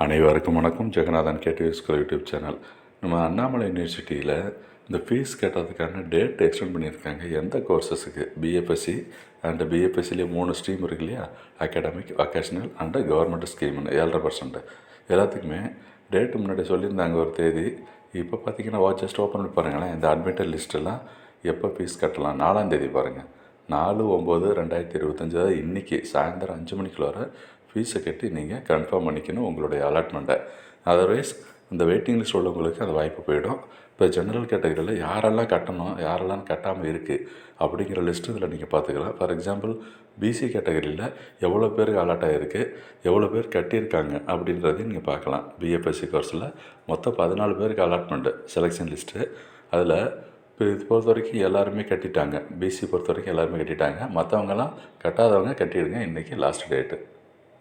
அனைவருக்கும் வணக்கம். Jaganathan KTV school YouTube channel. நம்ம அண்ணாமலை யூனிவர்சிட்டியில் இந்த ஃபீஸ் கட்டுறதுக்கான டேட் எக்ஸ்டெண்ட் பண்ணியிருக்காங்க. எந்த கோர்சஸுக்கு? பிஎஃப்எஸ்சி அண்டு பிஎஃப்எஸ்சிலேயே 3 ஸ்ட்ரீம் இருக்கு இல்லையா, அகாடமிக், வொகேஷ்னல் அண்டு கவர்மெண்ட் ஸ்கீம்னு 7.5% எல்லாத்துக்குமே டேட்டு முன்னாடி சொல்லியிருந்தாங்க ஒரு தேதி. இப்போ பார்த்தீங்கன்னா ஜஸ்ட் ஓப்பன் பண்ணி பாருங்களேன். இந்த அட்மிட்டட் லிஸ்ட்டெல்லாம் எப்போ ஃபீஸ் கட்டலாம்? 4ஆம் தேதி பாருங்கள். 4/9/2025, அதாவது இன்றைக்கி சாயந்தரம் 5 மணிக்குள்ளார ஃபீஸை கட்டி நீங்கள் கன்ஃபார்ம் பண்ணிக்கணும் உங்களுடைய அலாட்மெண்ட்டை. அதர்வைஸ் இந்த வெயிட்டிங் லிஸ்ட் உள்ளவங்களுக்கு அந்த வாய்ப்பு போயிடும். இப்போ ஜென்ரல் கேட்டகரியில் யாரெல்லாம் கட்டணும், யாரெல்லாம் கட்டாமல் இருக்குது அப்படிங்கிற லிஸ்ட்டு இதில் நீங்கள் பார்த்துக்கலாம். ஃபார் எக்ஸாம்பிள், பிசி கேட்டகரியில் எவ்வளோ பேருக்கு அலாட் ஆகிருக்கு, எவ்வளோ பேர் கட்டியிருக்காங்க அப்படின்றதையும் நீங்கள் பார்க்கலாம். பிஎஃப்எஸ்சி கோர்ஸில் மொத்தம் 14 பேருக்கு அலாட்மெண்ட்டு செலெக்ஷன் லிஸ்ட்டு. அதில் இப்போ இது பொறுத்த வரைக்கும் எல்லாருமே கட்டிட்டாங்க. பிசி பொறுத்த வரைக்கும் எல்லாருமே கட்டிட்டாங்க. மற்றவங்கலாம் கட்டாதவங்க கட்டிடுங்க. இன்றைக்கி லாஸ்ட் டேட்டு.